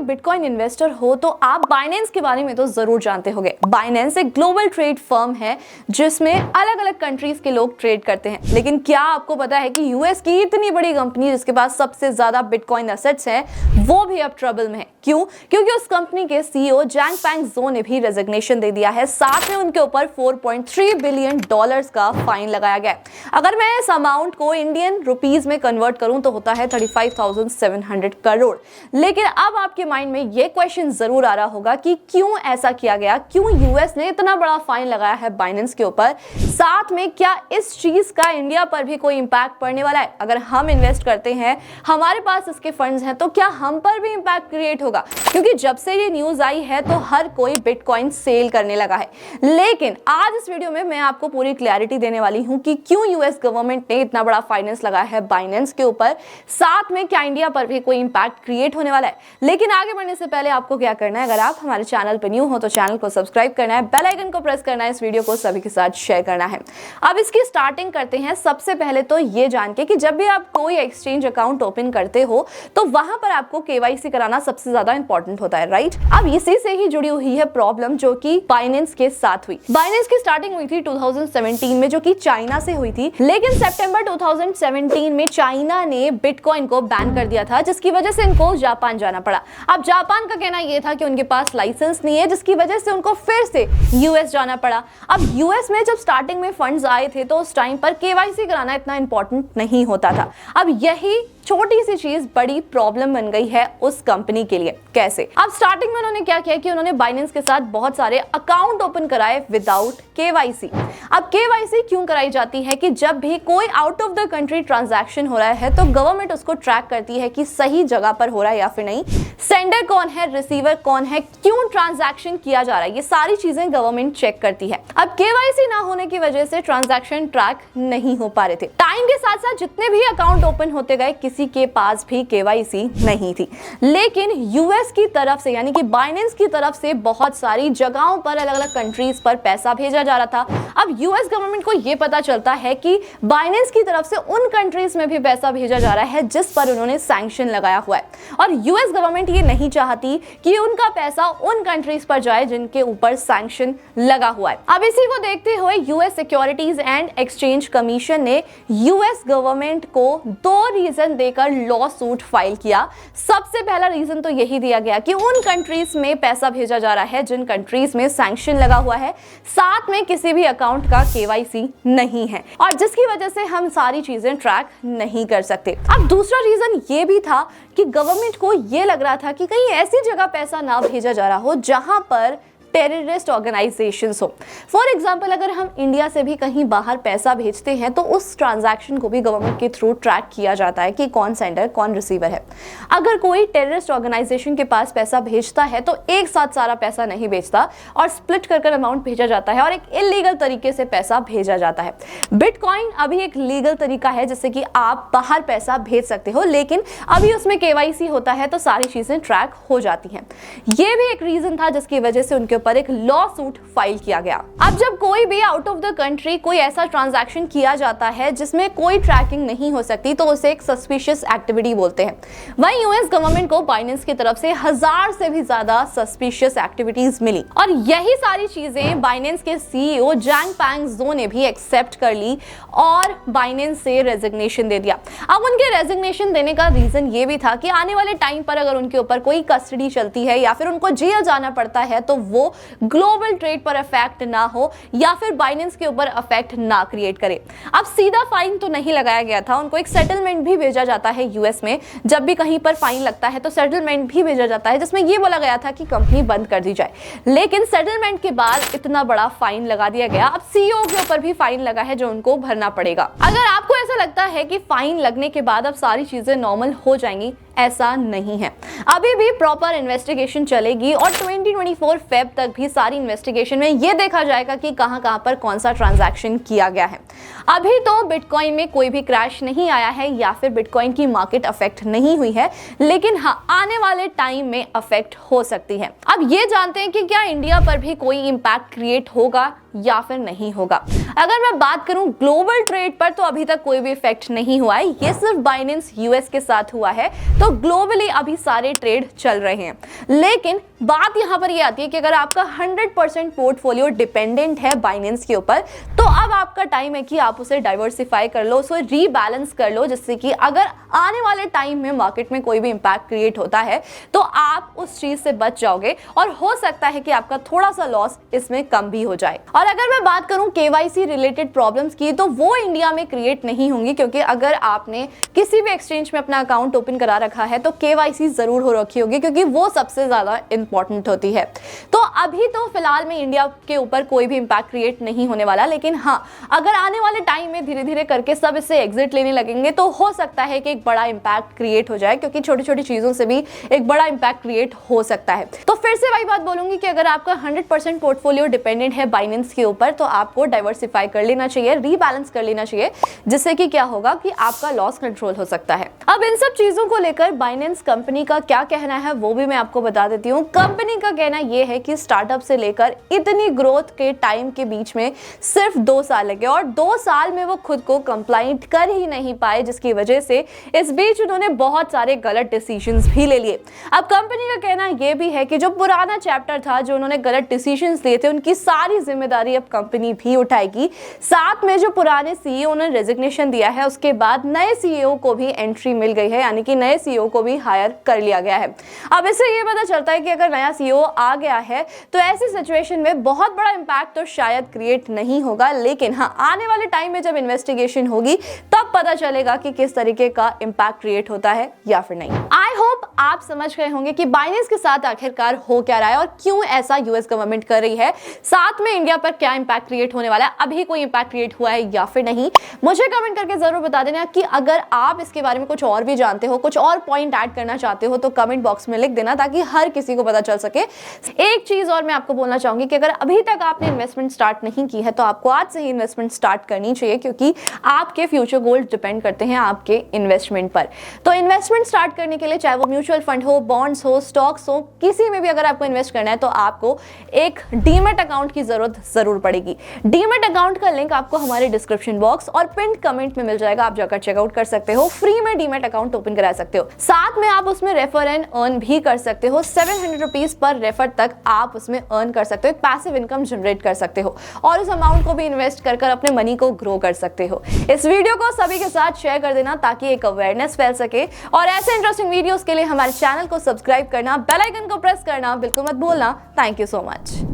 एक bitcoin investor हो तो आप बाइनेंस के बारे में तो जरूर जानते होंगे। बाइनेंस एक ग्लोबल ट्रेड फर्म है जिसमें अलग अलग कंट्रीज के लोग ट्रेड करते हैं। लेकिन क्या आपको पता है कि यूएस की इतनी बड़ी कंपनी जिसके पास सबसे ज्यादा बिटकॉइन एसेट्स हैं वो भी अब ट्रबल में है। क्यों? क्योंकि उस कंपनी के सीईओ जैंगफैंग ज़ो ने भी रेजिग्नेशन दे दिया है। साथ में उनके ऊपर $4.3 बिलियन का फाइन लगाया गया। अगर मैं इस अमाउंट को इंडियन रुपीस में कन्वर्ट करूं तो होता है 35,700 करोड़। लेकिन अब आपके माइंड में ये क्वेश्चन जरूर आ रहा होगा कि क्यों ऐसा किया गया, क्यों यूएस ने इतना बड़ा फाइन लगाया है बाइनेंस के ऊपर। साथ में क्या इस चीज का इंडिया पर भी कोई इंपैक्ट पड़ने वाला है? अगर हम इन्वेस्ट करते हैं, हमारे पास इसके फंड्स हैं, तो क्या हम पर भी इंपैक्ट क्रिएट होगा? क्योंकि जब से ये न्यूज आई है तो हर कोई बिटकॉइन सेल करने लगा है। लेकिन आज इस वीडियो में मैं आपको पूरी क्लैरिटी देने वाली हूं कि क्यों यूएस गवर्नमेंट ने इतना बड़ा फाइनेंस लगाया है बाइनेंस के ऊपर। साथ में क्या इंडिया पर भी कोई इंपैक्ट क्रिएट होने वाला है? लेकिन आगे बढ़ने से पहले आपको क्या करना है, अगर आप हमारे चैनल पर न्यू हो तो चैनल को सब्सक्राइब करना है, बेल आइकन को प्रेस करना है, इस वीडियो को सभी के साथ शेयर करना है। अब इसकी स्टार्टिंग करते हैं। सबसे पहले तो ये जान के कि जब भी आप कोई एक्सचेंज अकाउंट ओपन करते हो तो वहां पर आपको केवाईसी कराना सबसे ज्यादा इंपॉर्टेंट होता है, राइट? अब इसी से ही जुड़ी हुई है प्रॉब्लम जो कि बाइनेंस के साथ हुई। बाइनेंस की स्टार्टिंग हुई थी 2017 में, जो कि चाइना से हुई थी। लेकिन सितंबर 2017 में चाइना ने बिटकॉइन को बैन कर दिया था, जिसकी वजह से इनको जापान जाना पड़ा। अब जापान का कहना यह था कि उनके पास लाइसेंस नहीं है, जिसकी वजह से उनको फिर से यूएस जाना पड़ा। अब यूएस में जब स्टार्टिंग में फंड्स आए थे तो उस टाइम पर केवाईसी कराना इतना इंपॉर्टेंट नहीं होता था। अब यही छोटी सी चीज बड़ी प्रॉब्लम बन गई है उस कंपनी के लिए। कैसे? अब स्टार्टिंग में उन्होंने क्या किया कि उन्होंने बाइनेंस के साथ बहुत सारे अकाउंट ओपन कराए विदाउट केवाईसी। अब केवाईसी क्यों कराई जाती है कि जब भी कोई out of the country transaction हो रहा है तो गवर्नमेंट उसको ट्रैक करती है कि सही जगह पर हो रहा है या फिर नहीं, सेंडर कौन है, रिसीवर कौन है, क्यों ट्रांजैक्शन किया जा रहा है, ये सारी चीजें गवर्नमेंट चेक करती है। अब केवाईसी ना होने की वजह से ट्रांजैक्शन ट्रैक नहीं हो पा रहे थे। टाइम के साथ साथ जितने भी अकाउंट ओपन होते गए किसी के पास भी केवाईसी नहीं थी। लेकिन यूएस की तरफ से यानी कि बाइनेंस की तरफ से बहुत सारी जगहों पर अलग अलग कंट्रीज पर पैसा भेजा जा रहा था। अब यूएस गवर्नमेंट को यह पता चलता है कि बाइनेंस की तरफ से उन कंट्रीज में भी पैसा भेजा जा रहा है जिस पर उन्होंने सैंक्शन लगाया हुआ है, और यूएस गवर्नमेंट ये नहीं चाहती कि उनका पैसा उन कंट्रीज पर जाए जिनके ऊपर सैंक्शन लगा हुआ है। अब इसी को देखते हुए US securities and exchange commission ने यूएस गवर्नमेंट को 2 रीजन देकर लॉ सूट फाइल किया। सबसे पहला रीजन तो यही दिया गया कि उन कंट्रीज में पैसा भेजा जा रहा है जिन कंट्रीज में सैंक्शन लगा हुआ है, साथ में किसी भी अकाउंट का केवाईसी नहीं है, और जिसकी वजह से हम सारी चीजें ट्रैक नहीं कर सकते। अब दूसरा रीजन ये भी था कि गवर्नमेंट को ये लग रहा था कि कहीं ऐसी जगह पैसा ना भेजा जा रहा हो जहां पर टेररिस्ट ऑर्गेनाइजेशंस हो। फॉर एग्जाम्पल, अगर हम इंडिया से भी कहीं बाहर पैसा भेजते हैं तो उस ट्रांजैक्शन को भी गवर्नमेंट के थ्रू ट्रैक किया जाता है कि कौन सेंडर कौन रिसीवर है। अगर कोई टेररिस्ट ऑर्गेनाइजेशन के पास पैसा भेजता है तो एक साथ सारा पैसा नहीं भेजता और स्प्लिट कर अमाउंट भेजा जाता है और एक इलीगल तरीके से पैसा भेजा जाता है। बिटकॉइन अभी एक लीगल तरीका है जिससे कि आप बाहर पैसा भेज सकते हो, लेकिन अभी उसमें केवाईसी होता है तो सारी चीजें ट्रैक हो जाती हैं। यह भी एक रीजन था जिसकी वजह से उनके पर एक लॉ सूट फाइल किया गया। अब जब कोई भी आउट ऑफ द कंट्री कोई ऐसा ट्रांजैक्शन किया जाता है जिसमें कोई ट्रैकिंग नहीं हो सकती तो उसे एक सस्पिशियस एक्टिविटी बोलते हैं। वहीं यूएस गवर्नमेंट को बाइनेंस की तरफ से 1000 से भी ज्यादा सस्पिशियस एक्टिविटीज मिली, और यही सारी चीजें बाइनेंस के सीईओ जैंगफैंग ज़ो ने भी एक्सेप्ट कर ली और बाइनेंस से रेजिग्नेशन दे दिया। अब उनके रेजिग्नेशन देने का रीजन ये भी था कि आने वाले टाइम पर अगर उनके ऊपर कोई कस्टडी चलती है या फिर उनको जेल जाना पड़ता है तो वो ग्लोबल ट्रेड पर इफेक्ट ना हो या फिर बाइनेंस के ऊपर इफेक्ट ना क्रिएट करे। अब सीधा फाइन तो नहीं लगाया गया था, उनको एक सेटलमेंट भी भेजा जाता है यूएस में। जब भी कहीं पर फाइन लगता है तो सेटलमेंट भी भेजा जाता है जिसमें यह बोला गया था कि कंपनी बंद कर दी जाए। लेकिन सेटलमेंट के बाद इतना बड़ा फाइन लगा दिया गया। अब सीईओ के ऊपर भी फाइन लगा है जो उनको भरना पड़ेगा। अगर आपको ऐसा लगता है कि फाइन लगने के बाद अब सारी चीजें नॉर्मल हो जाएंगी, ऐसा नहीं है। अभी भी प्रॉपर इन्वेस्टिगेशन चलेगी और 2024 फेब तक भी सारी इन्वेस्टिगेशन में यह देखा जाएगा कि कहां पर कौन सा ट्रांजैक्शन किया गया है। अभी तो बिटकॉइन में कोई भी क्रैश नहीं आया है या फिर बिटकॉइन की मार्केट अफेक्ट नहीं हुई है, लेकिन हाँ, आने वाले टाइम में अफेक्ट हो सकती है। अब ये जानते हैं कि क्या इंडिया पर भी कोई इंपैक्ट क्रिएट होगा या फिर नहीं होगा। अगर मैं बात करूं ग्लोबल ट्रेड पर तो अभी तक कोई भी इफेक्ट नहीं हुआ है, ये सिर्फ बाइनेंस यूएस के साथ हुआ है, तो ग्लोबली अभी सारे ट्रेड चल रहे हैं। लेकिन बात यहां पर ये आती है कि अगर आपका 100% पोर्टफोलियो डिपेंडेंट है बाइनेंस के ऊपर, तो अब आपका टाइम है कि आप उसे डाइवर्सिफाई कर लो, उसे रीबैलेंस कर लो, जिससे कि अगर आने वाले टाइम में मार्केट में कोई भी इंपैक्ट क्रिएट होता है तो आप उस चीज से बच जाओगे और हो सकता है कि आपका थोड़ा सा लॉस इसमें कम भी हो जाए। और अगर मैं बात करूं केवाईसी रिलेटेड प्रॉब्लम्स की, तो वो इंडिया में क्रिएट नहीं होंगी, क्योंकि अगर आपने किसी भी एक्सचेंज में अपना अकाउंट ओपन करा रखा है तो केवाईसी जरूर हो रखी होगी, क्योंकि वो सबसे ज्यादा इंपॉर्टेंट होती है। तो अभी तो फिलहाल में इंडिया के ऊपर कोई भी इंपैक्ट क्रिएट नहीं होने वाला, लेकिन हाँ, अगर आने वाले टाइम में धीरे धीरे करके सब इससे एग्जिट लेने लगेंगे तो हो सकता है कि एक बड़ा इंपैक्ट क्रिएट हो जाए, क्योंकि छोटी छोटी चीजों से भी एक बड़ा इंपैक्ट क्रिएट हो सकता है। तो फिर से वही बात बोलूंगी कि अगर आपका 100% पोर्टफोलियो डिपेंडेंट है बाइनेंस के ऊपर, तो आपको डाइवर्सिफाई कर लेना चाहिए, रीबैलेंस कर लेना चाहिए, जिससे कि क्या होगा कि आपका लॉस कंट्रोल हो सकता है। अब इन सब चीजों को लेकर बाइनेंस कंपनी का क्या कहना है वो भी मैं आपको बता देती हूँ। कंपनी का कहना यह है कि स्टार्टअप से लेकर इतनी ग्रोथ के टाइम के बीच में सिर्फ 2 साल लगे और 2 साल में वो खुद को कंप्लाइंट कर ही नहीं पाए, जिसकी वजह से इस बीच उन्होंने बहुत सारे गलत डिसीजंस भी ले लिए। अब कंपनी का कहना यह भी है कि जो पुराना चैप्टर था, जो उन्होंने गलत डिसीजंस लिए थे, उनकी सारी जिम्मेदारी अब कंपनी भी उठाएगी। साथ में जो पुराने सीईओ ने रेजिग्नेशन दिया है, उसके बाद नए सीईओ को भी एंट्री मिल गई है, यानी कि नए सीईओ को भी हायर कर लिया गया है। अब इससे ये पता चलता है कि अगर नया सीईओ आ गया है तो ऐसी सिचुएशन में बहुत बड़ा इंपैक्ट तो शायद क्रिएट नहीं होगा, लेकिन हाँ, आने वाले टाइम में जब इन्वेस्टिगेशन होगी तब पता चलेगा कि किस तरीके का इंपैक्ट क्रिएट होता है या फिर नहीं। आई होप आप समझ गए होंगे कि बाइनेंस के साथ आखिरकार हो क्या रहा है और क्यों ऐसा यूएस गवर्नमेंट कर रही है, साथ में इंडिया पर क्या इंपैक्ट क्रिएट होने वाला है, अभी कोई इंपैक्ट क्रिएट हुआ है या फिर नहीं। मुझे कमेंट करके जरूर बता देना कि अगर आप इसके बारे में कुछ और भी जानते हो, कुछ और पॉइंट ऐड करना चाहते हो, तो कमेंट बॉक्स में लिख देना, ताकि हर किसी को पता चल सके। एक चीज और मैं आपको बोलना चाहूंगी कि अगर अभी तक आपने इन्वेस्टमेंट स्टार्ट नहीं की है तो आपको आज से ही इन्वेस्टमेंट स्टार्ट करनी चाहिए, क्योंकि आपके फ्यूचर गोल्स डिपेंड करते हैं आपके इन्वेस्टमेंट पर। तो इन्वेस्टमेंट स्टार्ट करने के लिए, चाहे वो म्यूचुअल फंड हो, बॉन्ड्स हो, स्टॉक्स हो, किसी में भी अगर आपको इन्वेस्ट करना है तो आपको एक डीमैट अकाउंट की जरूरत जरूर पड़ेगी। डीमैट अकाउंट का लिंक आपको हमारे डिस्क्रिप्शन बॉक्स और पिन कमेंट में मिल जाएगा, आप जाकर चेकआउट कर सकते हो। फ्री में डीमैट अकाउंट ओपन करा सकते हो, साथ में आप उसमें रेफर एंड अर्न भी कर सकते हो। 700 रुपीज पर रेफर तक आप उसमें अर्न कर सकते हो, एक पैसिव इनकम जनरेट कर सकते हो और उस अमाउंट को भी इन्वेस्ट कर अपने मनी को ग्रो कर सकते हो। इस वीडियो को सभी के साथ शेयर कर देना ताकि एक अवेयरनेस फैल सके, और ऐसे इंटरेस्टिंग वीडियोस के लिए हमारे चैनल को सब्सक्राइब करना, बेल आइकन को प्रेस करना बिल्कुल मत भूलना। Thank you so much.